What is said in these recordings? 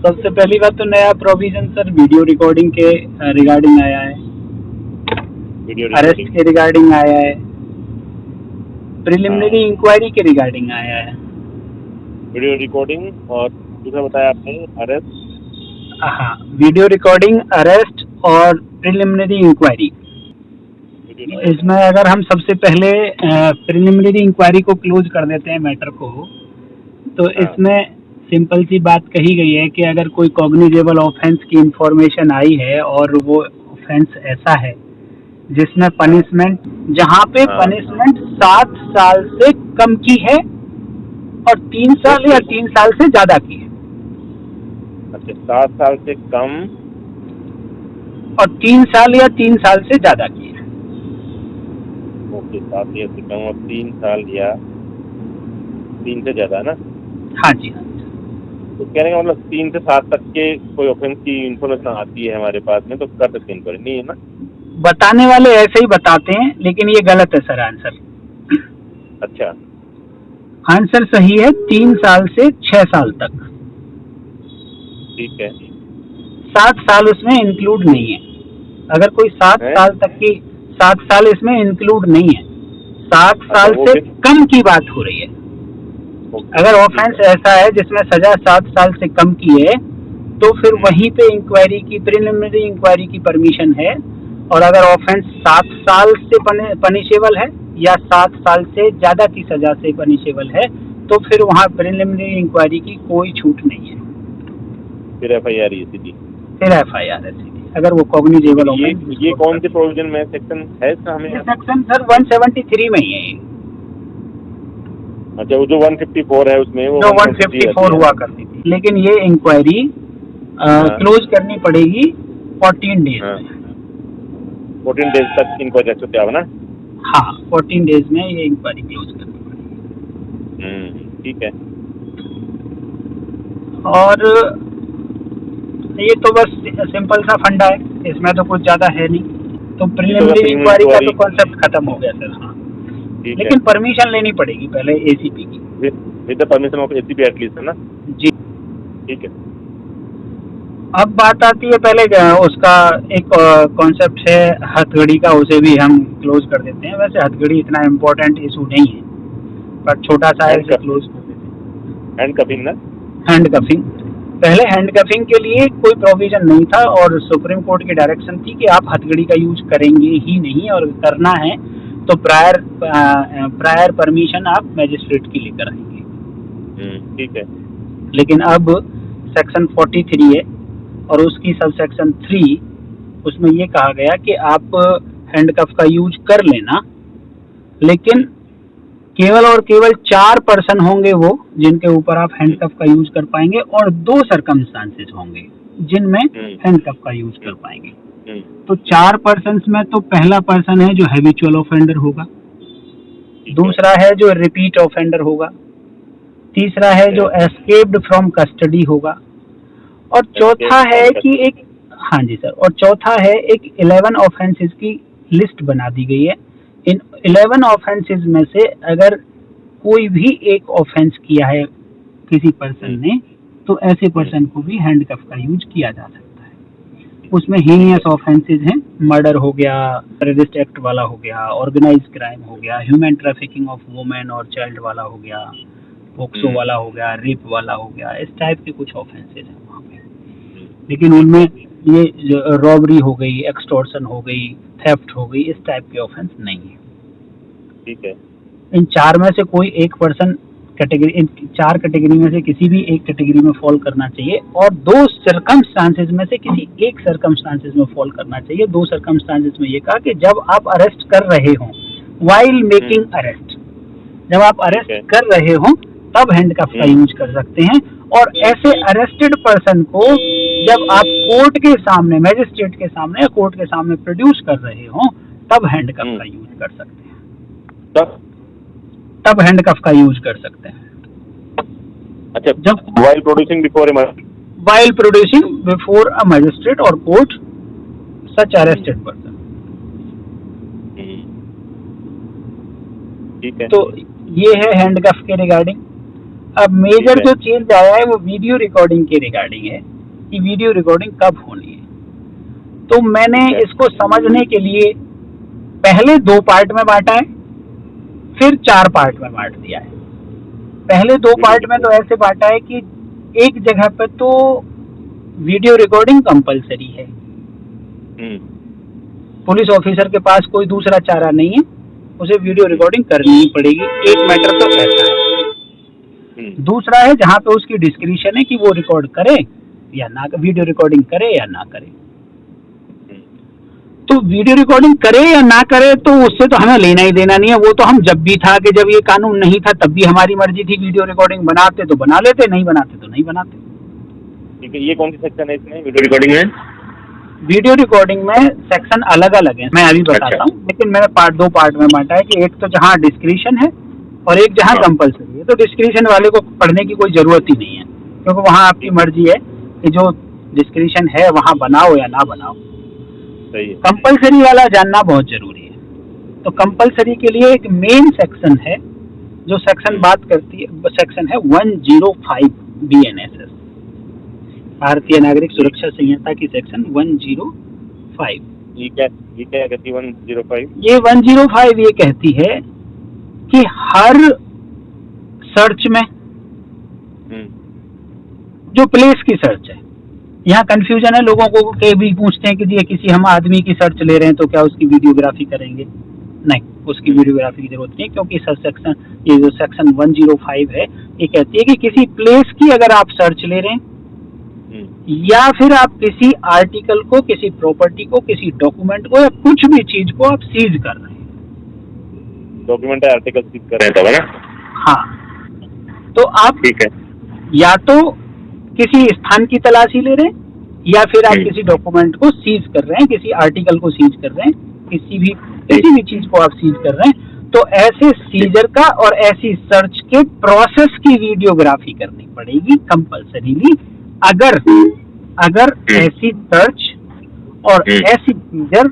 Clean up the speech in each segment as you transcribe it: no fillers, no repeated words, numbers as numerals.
सबसे पहली बात तो नया प्रोविजन सर वीडियो रिकॉर्डिंग के रिगार्डिंग आया है, वीडियो अरेस्ट रिकॉर्डिंग के रिगार्डिंग आया है, प्रिलिमिनरी हाँ इंक्वायरी के रिगार्डिंग आया है। वीडियो रिकॉर्डिंग और दूसरा बताया आपने अरेस्ट। हाँ, वीडियो रिकॉर्डिंग, अरेस्ट और प्रिलिमिनरी इंक्वायरी। इसमें अगर हम सबसे पहले प्रिलिमिनरी इंक्वायरी को क्लोज कर देते हैं मैटर को, तो हाँ इसमें सिंपल सी बात कही गई है कि अगर कोई कॉग्निजेबल ऑफेंस की इंफॉर्मेशन आई है और वो ऑफेंस ऐसा है जिसमें पनिशमेंट, जहाँ पे हाँ पनिशमेंट 7 साल से कम की है और 3 साल या 3 साल से ज्यादा की है, अच्छा 7 साल से कम और 3 साल या 3 साल से ज्यादा की है। ओके 7 साल से कम और 3 साल या 3 से ज्यादा ना। हाँ जी, हाँ। तो कहने का मतलब 3 से 7 तक के कोई ऑफेंस की इंफॉर्मेशन आती है हमारे पास में तो कर सकते हैं इंक्वायरी, नहीं है ना। बताने वाले ऐसे ही बताते हैं, लेकिन ये गलत है सर आंसर। अच्छा आंसर सही है 3 साल से 6 साल तक। ठीक है। 7 साल उसमें इंक्लूड नहीं है। अगर कोई 7 है? साल तक की, 7 साल इसमें इंक्लूड नहीं है। 7 अच्छा, साल वो से फिर कम की बात हो रही है। अगर ऑफेंस ऐसा है जिसमें सजा 7 साल से कम की है, तो फिर वहीं पे इंक्वायरी की, प्रिलिमिनरी इंक्वायरी की परमिशन है। और अगर ऑफेंस 7 साल से पनिशेबल है या 7 साल से ज्यादा की सजा से पनिशेबल है, तो फिर वहाँ प्रिलिमिनरी इंक्वायरी की कोई छूट नहीं है, फिर FIR है सीधी। फिर FIR है सीधी, अगर वो कॉग्निजेबल ऑफेंस। ये कौन से प्रोविजन में सेक्शन है इसका हमें? सेक्शन सर 173 में ही है ये। अच्छा, वो जो 154 है उसमें वो जो 154 हुआ करती थी, लेकिन ये इंक्वायरी क्लोज करनी पड़ेगी 14 डेज में। 14 डेज तक इंक्वायरी रख सकते हैं आप ना। हाँ, 14 डेज में ये इंक्वायरी क्लोज करनी पड़ेगी। ठीक है। और ये तो बस सिंपल सा फंडा है, इसमें तो कुछ ज्यादा है नहीं। तो प्रिलिमिनरी इंक्वायरी का तो कॉन्सेप्ट खत्म हो गया सर। हाँ, लेकिन परमिशन लेनी पड़ेगी पहले ACP की, with the permission of ACP at least, है ना जी। ठीक है। अब बात आती है पहले उसका एक कॉन्सेप्ट है हथकड़ी का, उसे भी हम क्लोज कर देते हैं। वैसे हथकड़ी इतना इम्पोर्टेंट इशू नहीं है, पर छोटा सा है, उसे क्लोज कर देते हैं। हैंड कफिंग ना, हैंड कफिंग। पहले हैंड कफिंग के लिए कोई प्रोविजन नहीं था और सुप्रीम कोर्ट की डायरेक्शन थी कि आप हथकड़ी का यूज करेंगे ही नहीं, और करना है तो प्रायर परमिशन आप मैजिस्ट्रेट की लेकर आएंगे। ठीक है। लेकिन अब सेक्शन 43 है और उसकी सब सेक्शन 3, उसमें ये कहा गया कि आप हैंडकफ का यूज कर लेना, लेकिन केवल और केवल 4 पर्सन होंगे वो जिनके ऊपर आप हैंडकफ का यूज कर पाएंगे, और 2 सर्कमस्टांसेस होंगे जिनमें हैंडकफ का यूज कर पाएंगे। तो 4 पर्सन में तो पहला पर्सन है जो हैबिचुअल ऑफेंडर होगा, दूसरा है जो रिपीट ऑफेंडर होगा, तीसरा है जो एस्केप्ड फ्रॉम कस्टडी होगा, और चौथा है कि एक, हाँ जी सर, और चौथा है एक 11 ऑफेंसेस की लिस्ट बना दी गई है। इन 11 ऑफेंसेस में से अगर कोई भी एक ऑफेंस किया है किसी पर्सन ने, तो ऐसे पर्सन को भी हैंडकफ का यूज किया जा सकता है। उसमें हीनियस ऑफेंसेस हैं, मर्डर हो गया, टेररिस्ट एक्ट वाला हो गया, ऑर्गेनाइज्ड क्राइम हो गया, ह्यूमन ट्रैफिकिंग ऑफ वुमेन और चाइल्ड वाला हो गया, पोक्सो वाला हो गया, रेप वाला हो गया, इस टाइप के कुछ ऑफेंसेस हैं वहाँ पे। लेकिन उनमें ये रॉबरी हो गई, एक्सटॉर्शन हो गई, थेफ्ट हो गई, इस टाइप के ऑफेंस नहीं है। ठीक है। इन 4 में से कोई एक पर्सन कैटेगरी, इन 4 कैटेगरी में से किसी भी एक कैटेगरी में फॉल करना चाहिए, और 2 सर्कमस्टांसेस में से किसी एक सर्कमस्टांसेस में फॉल करना चाहिए। 2 सर्कमस्टांसेस में ये कहा कि जब आप अरेस्ट कर रहे हो, वाइल मेकिंग अरेस्ट, जब आप अरेस्ट कर रहे हो तब हैंडकफ का यूज कर सकते हैं। और ऐसे अरेस्टेड पर्सन को जब आप कोर्ट के सामने, मैजिस्ट्रेट के सामने या कोर्ट के सामने प्रोड्यूस कर रहे हो, तब हैंडकफ का यूज कर सकते हैं। तब हैंडकफ का यूज कर सकते हैं। अच्छा, जब while producing before a magistrate or court such arrested person। ठीक है। तो ये है हैंडकफ के रिगार्डिंग। अब मेजर जो चेंज आया है वो वीडियो रिकॉर्डिंग के रिगार्डिंग है। कि वीडियो रिकॉर्डिंग कब होनी है। तो मैंने इसको समझने के लिए पहले 2 पार्ट में बांटा है, फिर 4 पार्ट में बांट दिया है। पहले 2 पार्ट में तो ऐसे बांटा है कि एक जगह पे तो वीडियो रिकॉर्डिंग कंपलसरी है, पुलिस ऑफिसर के पास कोई दूसरा चारा नहीं है, उसे वीडियो रिकॉर्डिंग करनी ही पड़ेगी। एक मैटर तो ऐसा है। दूसरा है जहाँ पे उसकी डिस्क्रिशन है कि वो रिकॉर्ड करे या ना, वीडियो रिकॉर्डिंग करे या ना करे। तो वीडियो रिकॉर्डिंग करे या ना करे तो उससे तो हमें लेना ही देना नहीं है। वो तो हम जब भी था कि जब ये कानून नहीं था तब भी हमारी मर्जी थी, वीडियो रिकॉर्डिंग बनाते तो बना लेते, नहीं बनाते तो नहीं बनाते। ठीक है, ये कौन सी सेक्शन है इसमें वीडियो रिकॉर्डिंग में? वीडियो रिकॉर्डिंग में सेक्शन अलग अलग है, मैं अभी बताता हूँ। लेकिन मैंने 2 पार्ट में बांटा है कि एक तो जहाँ डिस्क्रिशन है और एक जहाँ कंपलसरी है। तो डिस्क्रिशन वाले को पढ़ने की कोई जरूरत ही नहीं है, क्योंकि वहाँ आपकी मर्जी है कि जो डिस्क्रिशन है वहाँ बनाओ या ना बनाओ। कंपलसरी वाला जानना बहुत जरूरी है। तो कंपलसरी के लिए एक मेन सेक्शन है जो सेक्शन बात करती है, सेक्शन है 105 BNSS, भारतीय नागरिक सुरक्षा संहिता की सेक्शन 105। ये क्या कहती है 105? ये 105 ये कहती है कि हर सर्च में जो प्लेस की सर्च है, यहाँ कंफ्यूजन है लोगों को, के भी पूछते हैं कि जी किसी हम आदमी की सर्च ले रहे हैं तो क्या उसकी वीडियोग्राफी करेंगे? नहीं, उसकी वीडियोग्राफी की जरूरत नहीं, क्योंकि ये जो सेक्शन 105 है ये कहती है कि किसी प्लेस की अगर आप सर्च ले रहे हैं या फिर आप किसी आर्टिकल को, किसी प्रॉपर्टी को, किसी डॉक्यूमेंट को या कुछ भी चीज को आप सीज कर रहे हैं, डॉक्यूमेंट आर्टिकल सीज कर रहे हैं तब, है ना? हाँ, तो आप ठीक है, या तो किसी स्थान की तलाशी ले रहे हैं या फिर आप किसी डॉक्यूमेंट को सीज कर रहे हैं, किसी आर्टिकल को सीज कर रहे हैं, किसी भी चीज को आप सीज कर रहे हैं। तो ऐसे सीजर का और ऐसी सर्च के प्रोसेस की वीडियोग्राफी करनी पड़ेगी कंपल्सरीली, अगर ऐसी सर्च और ऐसी सीजर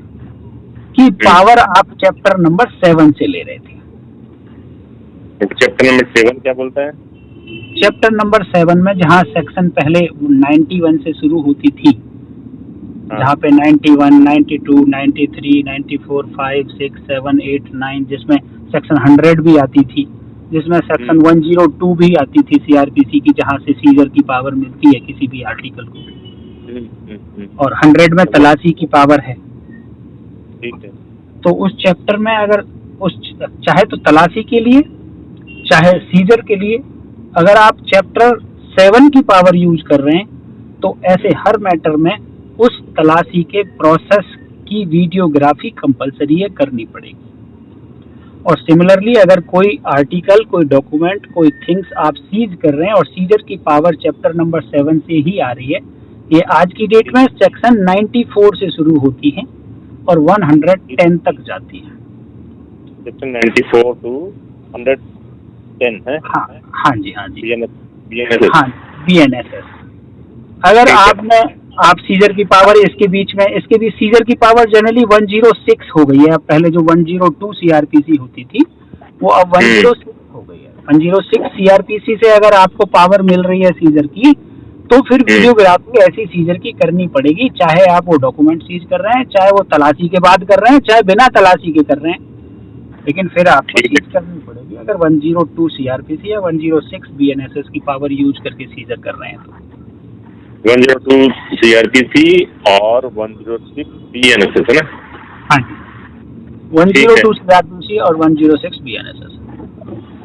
की पावर आप चैप्टर नंबर 7 से ले रहे थे। चैप्टर नंबर 7 क्या बोलता है? चैप्टर नंबर 7 में जहाँ सेक्शन पहले 91 से शुरू होती थी, जहाँ पे 91, 92, 93, 94, 5, 6, 7, 8, 9, जिसमें सेक्शन 100 भी आती थी, जिसमें सेक्शन 102 भी आती थी CRPC की, जहाँ से सीजर की पावर मिलती है किसी भी आर्टिकल को, और 100 में तलाशी की पावर है। ठीक है। तो उस चैप्टर में अगर चाहे तो तलाशी के लिए चाहे सीजर के लिए अगर आप चैप्टर 7 की पावर यूज कर रहे हैं तो ऐसे हर मैटर में उस तलाशी के प्रोसेस की वीडियोग्राफी कंपलसरी है, करनी पड़ेगी। और सिमिलरली अगर कोई आर्टिकल, कोई डॉक्यूमेंट, कोई थिंग्स आप सीज कर रहे हैं और सीजर की पावर चैप्टर नंबर 7 से ही आ रही है, ये आज की डेट में सेक्शन 94 से शुरू होती है और 110 तक जाती है। सेक्शन 94 to 110 है? हाँ जी। BNSS। हाँ, BNSS। अगर आप सीजर की पावर इसके बीच सीजर की पावर जनरली 106 हो गई है। पहले जो 102 CRPC होती थी वो अब 106 हो गई है। 106 CRPC से अगर आपको पावर मिल रही है सीजर की, तो फिर वीडियोग्राफी ऐसी सीजर की करनी पड़ेगी, चाहे आप वो डॉक्यूमेंट सीज कर रहे हैं, चाहे वो तलाशी के बाद कर रहे हैं, चाहे बिना तलाशी के कर रहे हैं, लेकिन फिर आपको सीज करनी पड़ेगी अगर 102 CRPC या 106 BNSS की पावर यूज करके सीजर कर रहे हैं तो। 102 CRPC और 106 BNSS है ना? हाँ जी, 102 CRPC और 106 BNSS।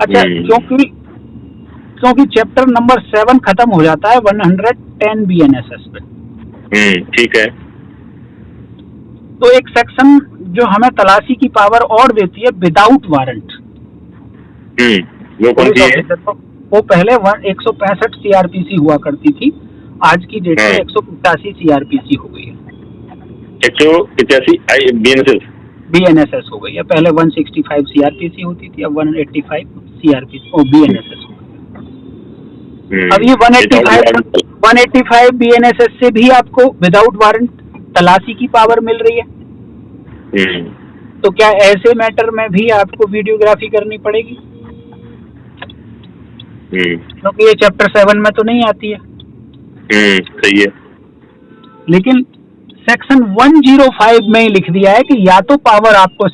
अच्छा, क्योंकि चैप्टर नंबर 7 खत्म हो जाता है 110 BNSS पे। ठीक है। तो एक सेक्शन जो हमें तलाशी की पावर और देती है विदाउट वारंट, वो कौन सी है? वो पहले 165 CRPC हुआ करती थी, आज की डेट में 185 CRPC हो गई है। 185 BNSS हो गई है। पहले 165 CRPC होती थी, अब 185 CRPC और BNSS हो गई। अब ये 185 BNSS से भी आपको विदाउट वारंट तलाशी की पावर मिल रही है। तो क्या ऐसे मैटर में भी आपको वीडियोग्राफी करनी पड़ेगी? क्योंकि ये चैप्टर 7 में तो नहीं आती है। सही है। लेकिन सेक्शन 105 में ही लिख दिया है कि या तो पावर आपको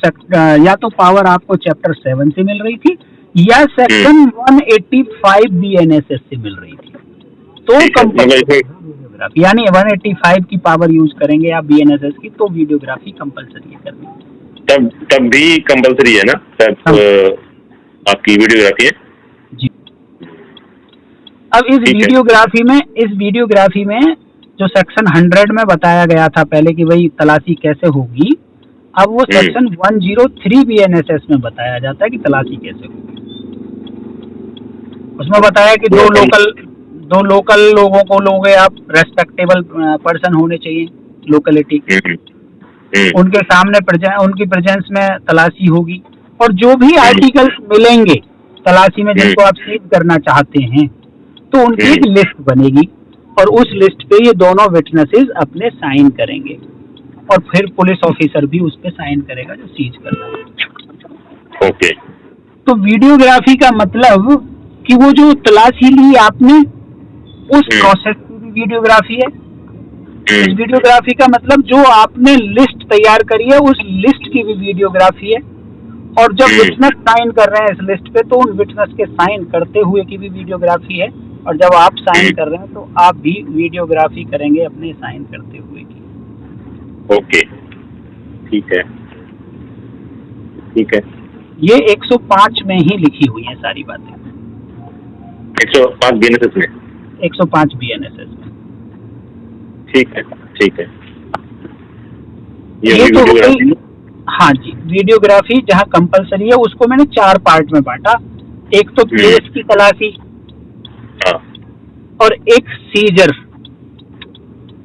चैप्टर 7 से मिल रही थी या सेक्शन 185 बीएनएसएस से मिल रही थी, तो कंपल्सरी वीडियोग्राफी, यानी 185 की पावर यूज करेंगे आप बीएनएसएस की, तो वीडियोग्राफी कंपल्सरी है करनी। तब भी कंपल्सरी है ना आपकी वीडियोग्राफी है जी। अब इस वीडियोग्राफी में जो सेक्शन 100 में बताया गया था पहले कि भाई तलाशी कैसे होगी, अब वो सेक्शन 103 बीएनएसएस में बताया जाता है कि तलाशी कैसे होगी। उसमें बताया कि दो लोकल लोगों को लोगे आप, रेस्पेक्टेबल पर्सन होने चाहिए लोकेलिटी के, उनके सामने उनकी प्रेजेंस में तलाशी होगी, और जो भी आर्टिकल्स मिलेंगे तलाशी में जिनको आप सीज करना चाहते हैं, तो उनकी एक लिस्ट बनेगी और उस लिस्ट पे ये दोनों विटनेसेस अपने साइन करेंगे और फिर पुलिस ऑफिसर भी उस पे साइन करेगा जो सीज कर रहा है। ओके। तो वीडियोग्राफी का मतलब कि वो जो तलाशी ली आपने उस प्रोसेस की भी वीडियोग्राफी है। इस वीडियोग्राफी का मतलब जो आपने लिस्ट तैयार करी है उस लिस्ट की भी वीडियोग्राफी है, और जब विटनेस साइन कर रहे हैं इस लिस्ट पे तो उन विटनेस के साइन करते हुए की भी वीडियोग्राफी है, और जब आप साइन कर रहे हैं तो आप भी वीडियोग्राफी करेंगे अपने साइन करते हुए की। ओके, ठीक है। ये 105 में ही लिखी हुई है सारी बातें। 105 बीएनएसएस में 105 बीएनएसएस में। ठीक है। ये तो हो गई, हाँ जी, वीडियोग्राफी जहाँ कंपलसरी है उसको मैंने 4 पार्ट में बांटा। एक तो प्लेस की तलाशी, और एक सीजर,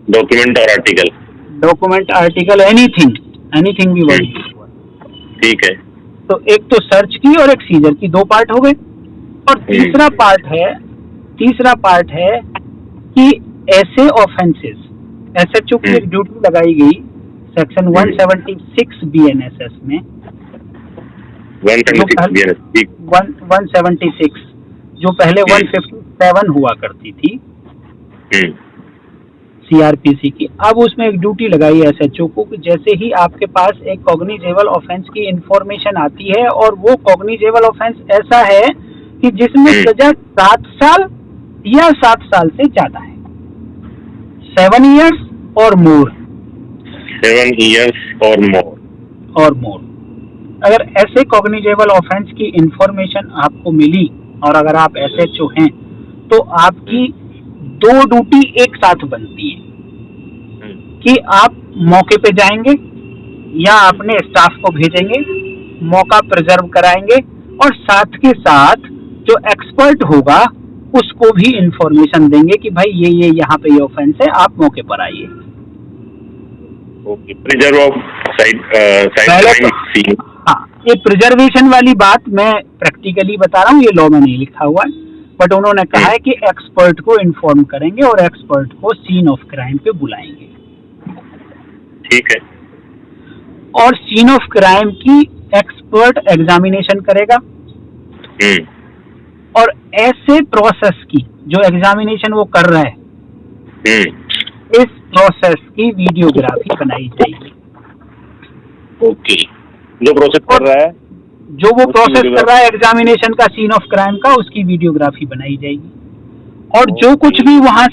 डॉक्यूमेंट आर्टिकल एनीथिंग भी वर्ड। ठीक है। तो एक तो सर्च की और एक सीजर की, 2 पार्ट हो गए। और तीसरा पार्ट है कि ऐसे ऑफेंसेस, एसएचओ की एक ड्यूटी लगाई गई सेक्शन 176 बीएनएसएस में, 176 जो पहले 157 हुआ करती थी सीआरपीसी की। अब उसमें एक ड्यूटी लगाई एसएचओ को कि जैसे ही आपके पास एक कॉग्निजेबल ऑफेंस की इंफॉर्मेशन आती है और वो कॉग्निजेबल ऑफेंस ऐसा है कि जिसमें सजा 7 साल या 7 साल से ज्यादा है, 7 years और मोर, अगर ऐसे कॉग्निजेबल ऑफेंस की इंफॉर्मेशन आपको मिली और अगर आप एसएचओ हैं तो आपकी 2 ड्यूटी एक साथ बनती है कि आप मौके पे जाएंगे या अपने स्टाफ को भेजेंगे, मौका प्रिजर्व कराएंगे, और साथ के साथ जो एक्सपर्ट होगा उसको भी इंफॉर्मेशन देंगे कि भाई ये यहाँ पे ये ऑफेंस है, आप मौके पर आइए। Okay, preserve of site. हाँ, ये प्रिजर्वेशन वाली बात मैं प्रैक्टिकली बता रहा हूँ, ये लॉ में नहीं लिखा हुआ है, बट उन्होंने कहा है कि एक्सपर्ट को इन्फॉर्म करेंगे और एक्सपर्ट को सीन ऑफ क्राइम पे बुलाएंगे। ठीक है। और सीन ऑफ क्राइम की एक्सपर्ट एग्जामिनेशन करेगा, और ऐसे प्रोसेस की जो एग्जामिनेशन वो कर रहा है इस प्रोसेस की वीडियोग्राफी बनाई जाएगी। ओके, जो प्रोसेस कर रहा है एग्जामिनेशन का, सीन ऑफ क्राइम का, उसकी वीडियोग्राफी बनाई जाएगी। और जो कुछ भी वहां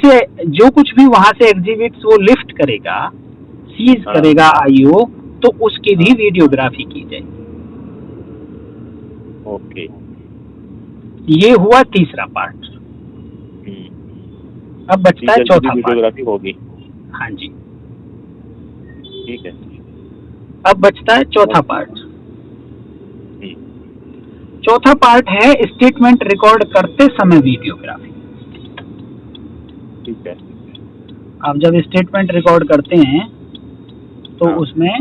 से एग्जिबिट्स वो लिफ्ट करेगा, सीज करेगा आईओ, तो उसकी भी वीडियोग्राफी की जाएगी। ओके, ये हुआ तीसरा पार्ट। अब बचता है चौथा वीडियोग्राफी होगी। हाँ जी, ठीक है। अब बचता है चौथा पार्ट। चौथा पार्ट है स्टेटमेंट रिकॉर्ड करते समय वीडियोग्राफी। ठीक है। आप जब स्टेटमेंट रिकॉर्ड करते हैं तो उसमें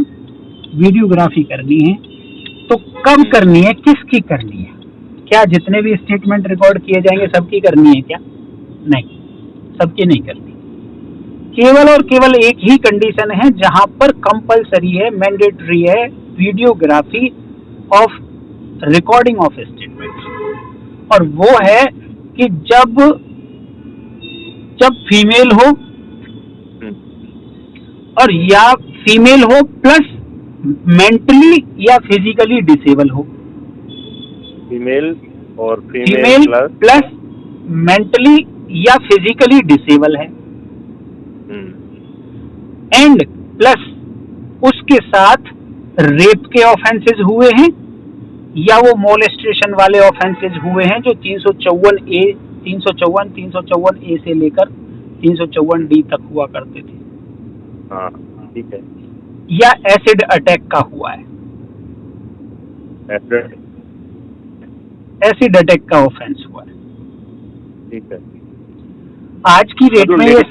वीडियोग्राफी करनी है, तो कब करनी है, किसकी करनी है? क्या जितने भी स्टेटमेंट रिकॉर्ड किए जाएंगे सबकी करनी है क्या? नहीं, सबकी नहीं करनी। केवल और केवल एक ही कंडीशन है जहां पर कंपलसरी है, मैंडेटरी है, videography of recording of statement, और वो है कि जब फीमेल हो और या फीमेल हो प्लस मेंटली या फिजिकली डिसेबल हो। फीमेल और फीमेल फीमेल प्लस मेंटली या फिजिकली डिसेबल है, एंड प्लस उसके साथ रेप के ऑफेंसेस हुए हैं या वो मोलेस्टेशन वाले ऑफेंसेस हुए हैं जो 354 ए से लेकर 354 डी तक हुआ करते थे। हाँ ठीक है। या एसिड अटैक का हुआ है, एसिड अटैक का ऑफेंस हुआ है। ठीक है। आज की डेट में ये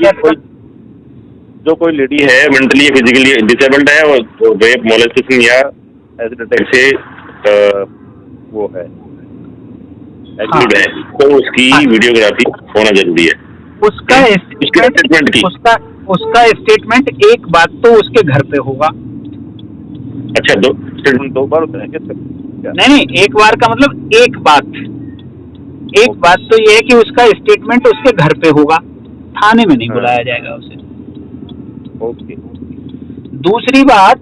जो कोई लेडी है मेंटली या फिजिकली डिसेबल्ड है और रेप मोलेस्टेशन या एसिड अटैक से वो है एक्टिव है, तो उसकी वीडियोग्राफी होना जरूरी है। उसका स्टेटमेंट की उसका स्टेटमेंट एक बात तो उसके घर पे होगा। अच्छा, दो स्टेटमेंट 2 बार होता है क्या? नहीं, एक बार का मतलब एक बात तो ये है कि उसका स्टेटमेंट उसके घर पे होगा, थाने में नहीं बुलाया जाएगा उसे। ओके। दूसरी बात,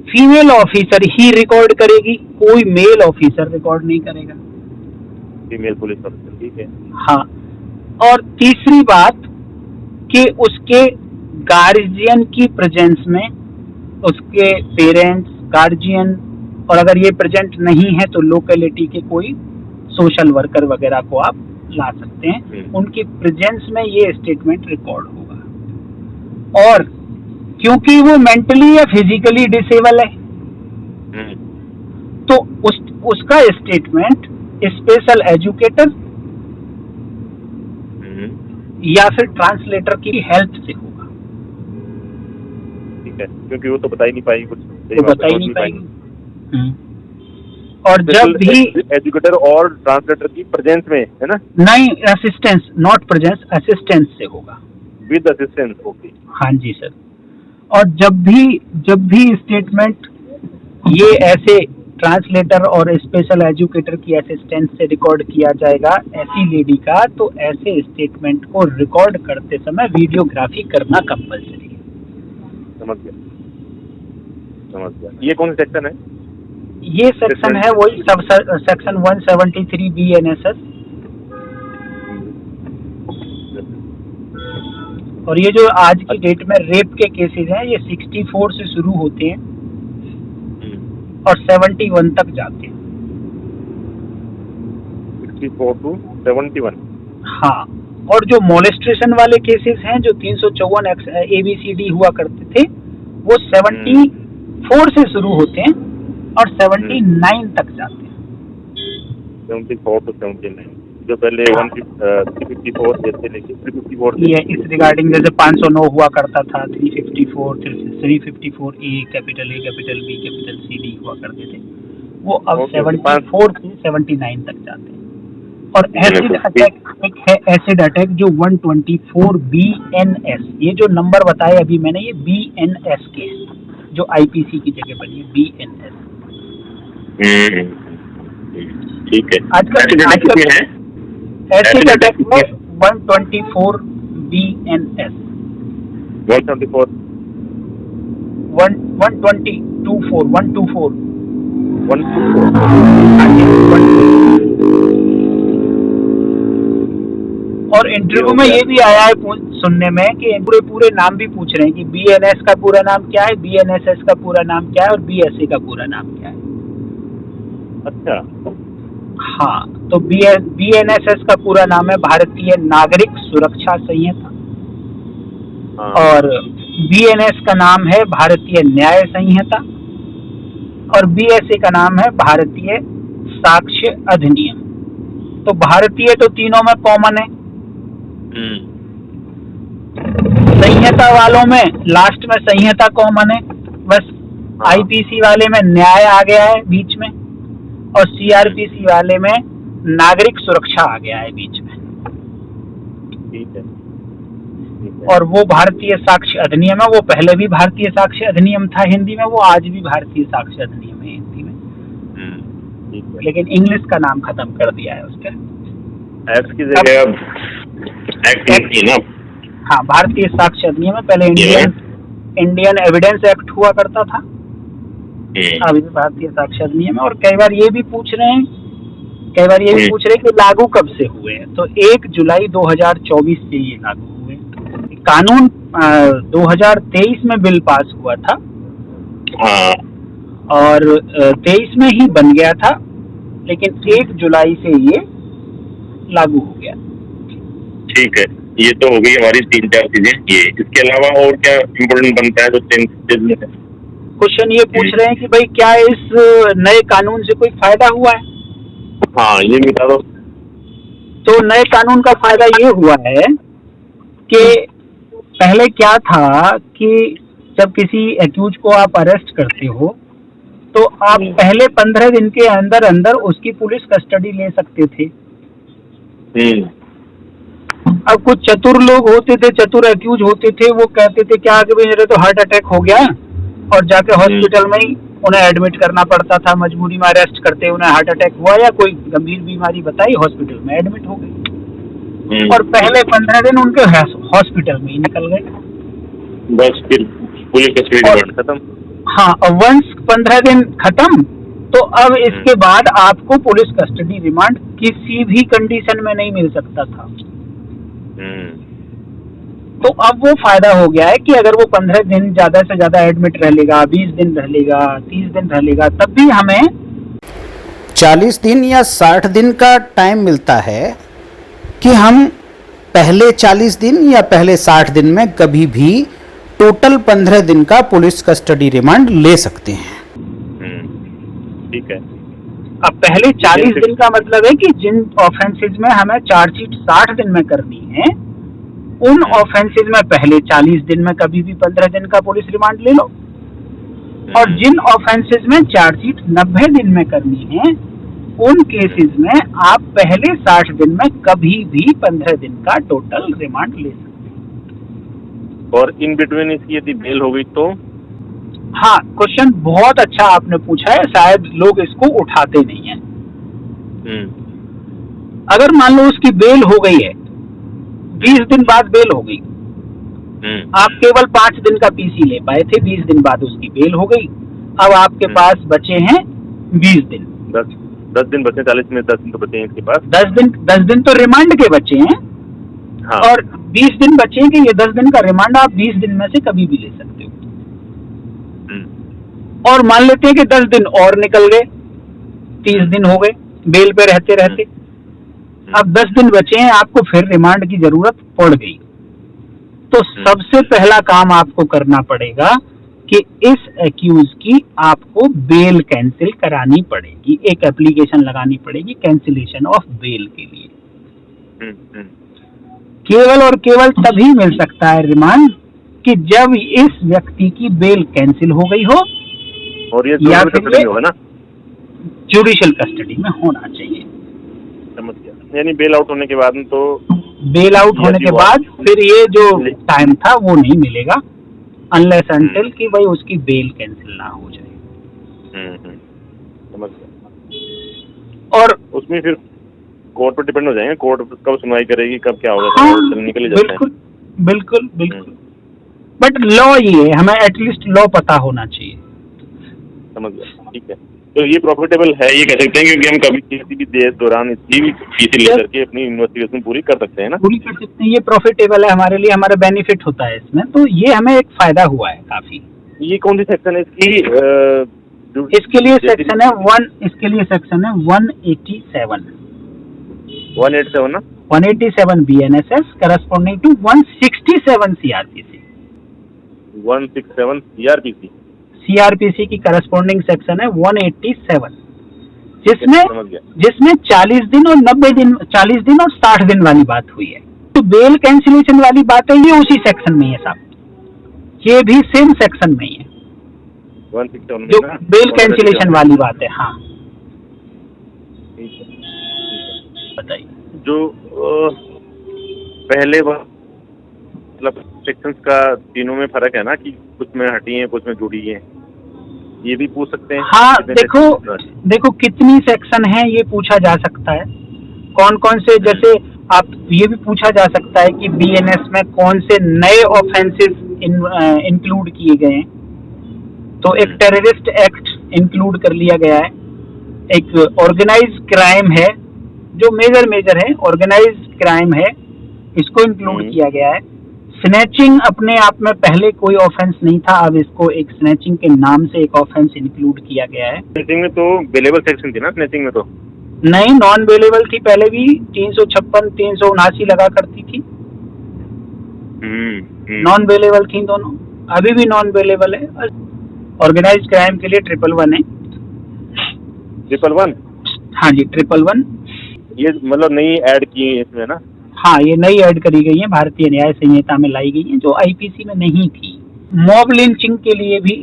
फीमेल ऑफिसर ही रिकॉर्ड करेगी, कोई मेल ऑफिसर रिकॉर्ड नहीं करेगा। फीमेल पुलिस ऑफिसर, ठीक है। हाँ, और तीसरी बात कि उसके गार्जियन की प्रेजेंस में उसके पेरेंट्स, गार्जियन, और अगर ये प्रेजेंट नहीं है तो लोकेलिटी के कोई सोशल वर्कर वगैरह को आप ला सकते हैं, उनकी प्रेजेंस में ये स्टेटमेंट रिकॉर्ड होगा। और क्योंकि वो मेंटली या फिजिकली डिसेबल है तो उसका स्टेटमेंट स्पेशल एजुकेटर या फिर ट्रांसलेटर की हेल्प से होगा। ठीक है, क्योंकि वो तो बता ही नहीं पाएगी कुछ, तो बता ही नहीं पाएगी। और जब भी एजुकेटर और ट्रांसलेटर की प्रेजेंस में, है ना? नहीं, असिस्टेंस, नॉट प्रेजेंस, असिस्टेंस से होगा, विद असिस्टेंस। ओके, हाँ जी सर। और जब भी स्टेटमेंट ये ऐसे ट्रांसलेटर और स्पेशल एजुकेटर की असिस्टेंस से रिकॉर्ड किया जाएगा ऐसी लेडी का, तो ऐसे स्टेटमेंट को रिकॉर्ड करते समय वीडियोग्राफी करना कंपलसरी है। समझ गया। ये कौन सा सेक्शन है? ये सेक्शन है वही सब सेक्शन 173 BNSS। और ये जो आज की डेट में रेप के केसेस हैं ये 64 से शुरू होते हैं और 71 तक जाते हैं। 64 to 71। हाँ, और जो मोलेस्ट्रेशन वाले केसेस हैं जो 354 ABCD हुआ करते थे वो 74 से शुरू होते हैं और 79 तक जाते हैं। 74 to 79, जो पहले 354 जैसे लेके 354 ये इस रिगार्डिंग जैसे 509 हुआ करता था, 354 A capital B capital CD हुआ करते थे, वो अब 74 से 79 तक जाते हैं। और एसिड अटैक एक है, एसिड अटैक जो 124 BNS, ये जो नंबर बताए अभी मैंने ये BNS के हैं जो IPC की जगह बनी है, BNS। ठीक है। आजकल एसिड अटैक में 124 BNS 124 और इंटरव्यू में ये भी आया है सुनने में कि पूरे नाम भी पूछ रहे हैं कि BNS का पूरा नाम क्या है, BNSS का पूरा नाम क्या है और BSA का पूरा नाम क्या है। अच्छा, हाँ, तो BNSS का पूरा नाम है भारतीय नागरिक सुरक्षा संहिता, और BNS का नाम है भारतीय न्याय संहिता, और BSA का नाम है भारतीय साक्ष्य अधिनियम। तो भारतीय तो तीनों में कॉमन है, संहिता वालों में लास्ट में संहिता कॉमन है, बस IPC वाले में न्याय आ गया है बीच में, और CRPC वाले में नागरिक सुरक्षा आ गया है बीच में। ठीक है। और वो भारतीय साक्ष्य अधिनियम है, वो पहले भी भारतीय साक्ष्य अधिनियम था हिंदी में, वो आज भी भारतीय साक्ष्य अधिनियम है हिंदी में, लेकिन इंग्लिश का नाम खत्म कर दिया है उसके। एक्ट की जगह अब एक्ट ना, हाँ, भारतीय साक्ष्य अधिनियम है, पहले इंडियन इंडियन एविडेंस एक्ट हुआ करता था, अभी भारतीय साक्ष्य अधिनियम है। और कई बार ये भी पूछ रहे हैं कि लागू कब से हुए हैं, तो 1 जुलाई 2024 से ये लागू हुए। कानून 2023 में बिल पास हुआ था और 23 में ही बन गया था, लेकिन 1 जुलाई से ये लागू हो गया। ठीक है, ये तो हो गई हमारी 3-4 चीजें। ये इसके अलावा और क्या इम्पोर्टेंट बनता है जो चेंज में? क्वेश्चन ये पूछ रहे हैं कि भाई क्या इस नए कानून से कोई फायदा हुआ है? हाँ, ये बता दो। तो नए कानून का फायदा ये हुआ है कि पहले क्या था कि जब किसी एक्यूज को आप अरेस्ट करते हो तो आप पहले 15 दिन के अंदर अंदर उसकी पुलिस कस्टडी ले सकते थे। अब कुछ चतुर लोग होते थे, चतुर एक्यूज होते थे, वो कहते थे क्या कि मेरे तो हार्ट अटैक हो गया, और जाके हॉस्पिटल में ही उन्हें एडमिट करना पड़ता था। मजबूरी में अरेस्ट करते उन्हें हार्ट अटैक हुआ या कोई गंभीर बीमारी बताई, हॉस्पिटल में एडमिट हो गए और पहले 15 दिन उनके हॉस्पिटल में ही निकल गए, बस फिर पुलिस कस्टडी रिमांड खत्म। हाँ, और वंस 15 दिन खत्म तो अब इसके बाद आपको पुलिस कस्टडी रिमांड किसी भी कंडीशन में नहीं मिल सकता था। तो अब वो फायदा हो गया है कि अगर वो 15 दिन ज्यादा से ज्यादा एडमिट रह लेगा, 20 दिन रह लेगा, 30 दिन रह लेगा, तब भी हमें 40 दिन या 60 दिन का टाइम मिलता है कि हम पहले 40 दिन या पहले 60 दिन में कभी भी टोटल 15 दिन का पुलिस कस्टडी रिमांड ले सकते हैं। ठीक है। अब पहले 40 दिन का मतलब है कि जिन ऑफेंसेज में हमें चार्जशीट 60 दिन में करनी है, उन ऑफेंसेज में पहले 40 दिन में कभी भी 15 दिन का पुलिस रिमांड ले लो, और जिन ऑफेंसेज में चार्जशीट 90 दिन में करनी है, उन केसेस में आप पहले 60 दिन में कभी भी 15 दिन का टोटल रिमांड ले सकते हैं। और इन बिटवीन इसकी यदि बेल हो गई तो? हाँ, क्वेश्चन बहुत अच्छा आपने पूछा है, शायद लोग इसको उठाते नहीं है। अगर मान लो उसकी बेल हो गई है, 20 दिन बाद बेल हो गई, आप केवल 5 दिन का पीसी ले पाए थे, 20 दिन बाद उसकी बेल हो गई, अब आपके पास बचे हैं 20 दिन। 10 दिन बचे, 40 में 10 दिन तो बचे हैं इसके पास। 10 दिन तो रिमांड के बचे हैं। हाँ। और 20 दिन बचे हैं कि ये 10 दिन का रिमांड आप 20 दिन में से कभी भी ले सकते हो। और मान लेते हैं कि 10 दिन और निकल गए, 30 दिन हो गए बेल पे रहते रहते, अब 10 दिन बचे हैं, आपको फिर रिमांड की जरूरत पड़ गई, तो सबसे पहला काम आपको करना पड़ेगा कि इस एक्यूज की आपको बेल कैंसिल करानी पड़ेगी, एक एप्लीकेशन लगानी पड़ेगी कैंसिलेशन ऑफ बेल के लिए। केवल और केवल तभी मिल सकता है रिमांड कि जब इस व्यक्ति की बेल कैंसिल हो गई हो, और ये या फिर ये होगा ना, जुडिशियल कस्टडी में होना चाहिए। समझ गया। यानी बेल आउट होने के बाद तो बेल आउट होने के बाद फिर ये जो टाइम था वो नहीं मिलेगा, अनलेस अनटिल कि भाई उसकी बेल कैंसिल ना हो जाए। समझ गया। और उसमें फिर कोर्ट पर डिपेंड हो जाएंगे, कोर्ट कब सुनवाई करेगी, कब क्या होगा। हाँ, बिल्कुल बिल्कुल बिल्कुल। बट लॉ ये है, हमें एटलीस्ट लॉ पता होना चाहिए। समझ गया, ठीक है। तो ये प्रॉफिटेबल है, ये कह सकते हैं, क्योंकि हम कभी किसी भी देश दौरान इसकी पीसी लेकर के अपनी इन्वेस्टिगेशन पूरी कर सकते हैं ना। पूरी कर सकते हैं, ये प्रॉफिटेबल है हमारे लिए, हमारा बेनिफिट होता है इसमें, तो ये हमें एक फायदा हुआ है काफी। ये कौन सी सेक्शन है इसकी? इसके लिए सेक्शन है 187 187 ना, 187 BNSS corresponding to 167 CRPC। CRPC की करस्पॉन्डिंग सेक्शन है 187, जिसमें 40 दिन और 90 दिन, 40 दिन और 60 दिन वाली बात हुई है। तो बेल कैंसिलेशन वाली बात है, ये उसी सेक्शन में है साहब, ये भी सेम सेक्शन में ही है, 167 जो बेल कैंसिलेशन वाली बात है। हाँ, बताइए। जो पहले मतलब सेक्शंस का तीनों में फर्क है ना, कि कुछ में हटी हैं, कुछ में जुड़ी हैं, ये भी पूछ सकते हैं। हाँ, देखो कितनी सेक्शन है ये पूछा जा सकता है, कौन कौन से, जैसे आप ये भी पूछा जा सकता है कि BNS में कौन से नए ऑफेंसेस इंक्लूड किए गए हैं। तो एक टेररिस्ट एक्ट इंक्लूड कर लिया गया है, एक ऑर्गेनाइज क्राइम है, जो मेजर है ऑर्गेनाइज क्राइम है, इसको इंक्लूड किया गया है। स्नैचिंग अपने आप में पहले कोई ऑफेंस नहीं था, अब इसको एक स्नैचिंग के नाम से एक ऑफेंस इंक्लूड किया गया है। स्नैचिंग में तो बेलेबल सेक्शन थी ना, स्नैचिंग में तो नहीं, नॉन बेलेबल थी पहले भी, 356 379 लगा करती थी, नॉन बेलेबल थी दोनों, अभी भी नॉन बेलेबल है। ऑर्गेनाइज क्राइम के लिए 111 है। 111? हाँ जी, 111 ये मतलब नई ऐड की है इसमें ना? हाँ, ये नई ऐड करी गई है, भारतीय न्याय संहिता में लाई गई है, जो आईपीसी में नहीं थी। मॉब लिंचिंग के लिए भी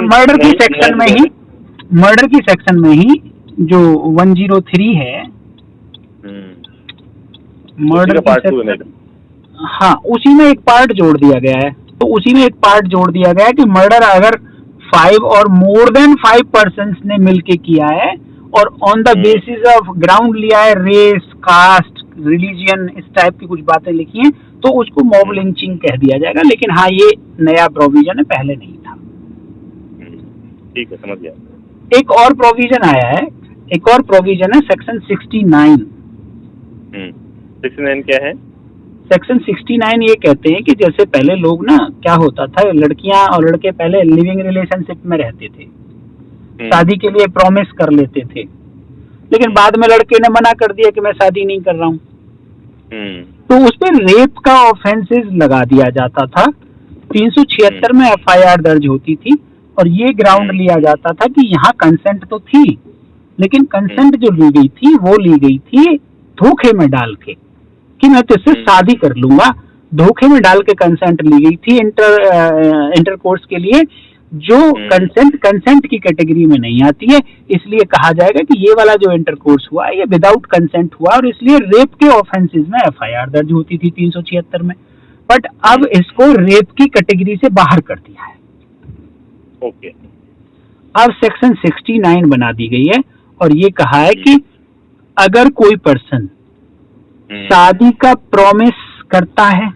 मर्डर की सेक्शन में ही जो 103 है, मर्डर की सेक्शन, हाँ, उसी में एक पार्ट जोड़ दिया गया है। तो उसी में एक पार्ट जोड़ दिया गया है कि मर्डर अगर 5 और मोर देन 5 पर्सन्स ने मिलके किया है और on the basis of ground लिया है, रेस, कास्ट, रिलीजियन, इस टाइप की कुछ बातें लिखी हैं, तो उसको मॉब लिंचिंग कह दिया जाएगा। लेकिन हाँ, ये नया प्रोविजन है, पहले नहीं था। ठीक है, समझ गया। एक और प्रोविजन आया है, एक और प्रोविजन है सेक्शन 69। 69 क्या है? सेक्शन 69 ये कहते हैं कि जैसे पहले लोग ना, क्या होता था, लड़कियां और लड़के पहले लिविंग रिलेशनशिप में रहते थे, शादी के लिए प्रॉमिस कर लेते थे, लेकिन बाद में लड़के ने मना कर दिया कि मैं शादी नहीं कर रहा हूँ, तो उस पर रेप का ऑफेंसेस लगा दिया जाता था। 376 में एफआईआर दर्ज होती थी और ये ग्राउंड लिया जाता था कि यहाँ कंसेंट तो थी, लेकिन कंसेंट जो ली गई थी वो ली गई थी धोखे में डाल के, कि मैं तुझसे शादी कर लूंगा। धोखे में डाल के कंसेंट ली गई थी इंटरकोर्स के लिए, जो कंसेंट की कैटेगरी में नहीं आती है। इसलिए कहा जाएगा कि ये वाला जो इंटरकोर्स हुआ ये विदाउट कंसेंट हुआ, और इसलिए रेप के ऑफेंसेस में एफआईआर दर्ज होती थी 376 में। बट अब इसको रेप की कैटेगरी से बाहर कर दिया है। ओके। अब सेक्शन 69 बना दी गई है और ये कहा है कि अगर कोई पर्सन शादी का प्रॉमिस करता है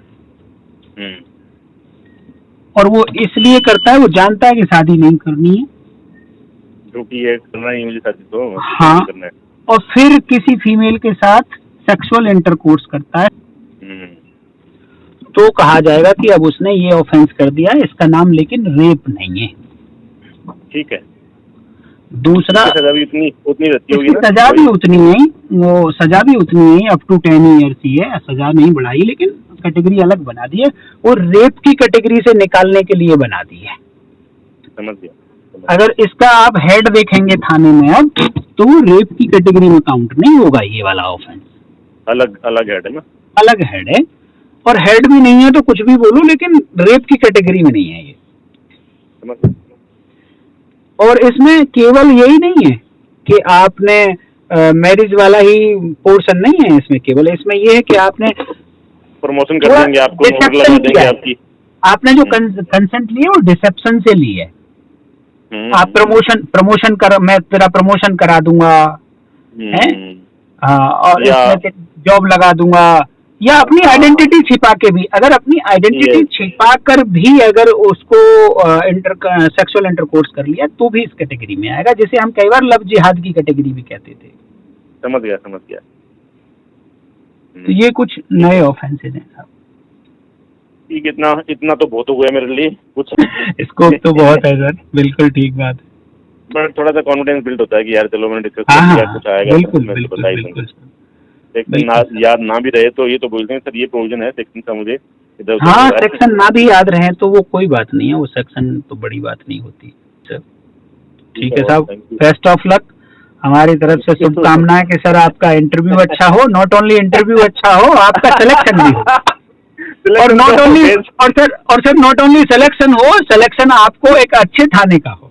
और वो इसलिए करता है, वो जानता है कि शादी नहीं करनी है, झूठी है, करना ही मुझे शादी, तो हाँ, करना है, और फिर किसी फीमेल के साथ सेक्सुअल इंटरकोर्स करता है, तो कहा जाएगा कि अब उसने ये ऑफेंस कर दिया है, इसका नाम लेकिन रेप नहीं है। ठीक है। दूसरा, सजा भी उतनी रहती होगी ना? सजा भी उतनी नहीं, वो सजा भी उतनी नहीं, अप टू 10 ईयर्स ही है, सजा नहीं बढ़ाई, लेकिन कैटेगरी अलग बना दी है, और रेप की कैटेगरी से निकालने के लिए बना दी है। समझ गया। अगर इसका आप हेड देखेंगे थाने में अब, तो वो रेप की कैटेगरी में काउंट नहीं होगा, ये वाला ऑफेंस अलग हेड है ना? अलग हेड है, और हेड भी नहीं है तो कुछ भी बोलो, लेकिन रेप की कैटेगरी में नहीं है ये। समझ गया। और इसमें केवल यही नहीं है कि आपने मैरिज वाला ही पोर्शन नहीं है इसमें, केवल इसमें ये है कि आपने प्रमोशन कर देंगे, आपको देंगे आपकी, आपने जो कंसेंट ली है वो डिसेप्शन से ली है। आप प्रमोशन कर, मैं तेरा प्रमोशन करा दूंगा, है, और इसमें जॉब लगा दूंगा, या अपनी आइडेंटिटी छिपा के भी, अगर अपनी आइडेंटिटी छिपा कर भी अगर उसको सेक्सुअल इंटरकोर्स कर लिया तो भी इस कैटेगरी में आएगा, जिसे हम कई बार लव जिहाद की कैटेगरी भी कहते थे। समझ गया। तो ये कुछ नए ऑफेंसेज हैं साहब। ठीक, इतना तो बहुत हो गया मेरे लिए, कुछ स्कोप तो बहुत है सर, बिल्कुल ठीक बात है, बट थोड़ा सा कॉन्फिडेंस बिल्ड होता है कि यार चलो मैंने डिस्कस किया, कुछ आएगा। बिल्कुल। सेक्शन याद ना भी रहे तो ये तो बोलते हैं सर, ये प्रोविजन है सेक्शन का, मुझे इधर हाँ, सेक्शन ना भी याद रहे तो वो कोई बात नहीं है, वो सेक्शन तो बड़ी बात नहीं होती। ठीक है साहब, बेस्ट ऑफ लक, हमारी तरफ से शुभकामनाएं कि सर आपका इंटरव्यू अच्छा हो, नॉट ओनली इंटरव्यू अच्छा हो, आपका सिलेक्शन भी हो, और नॉट ओनली, और सर नॉट ओनली सिलेक्शन हो, सिलेक्शन आपको एक अच्छे थाने का हो।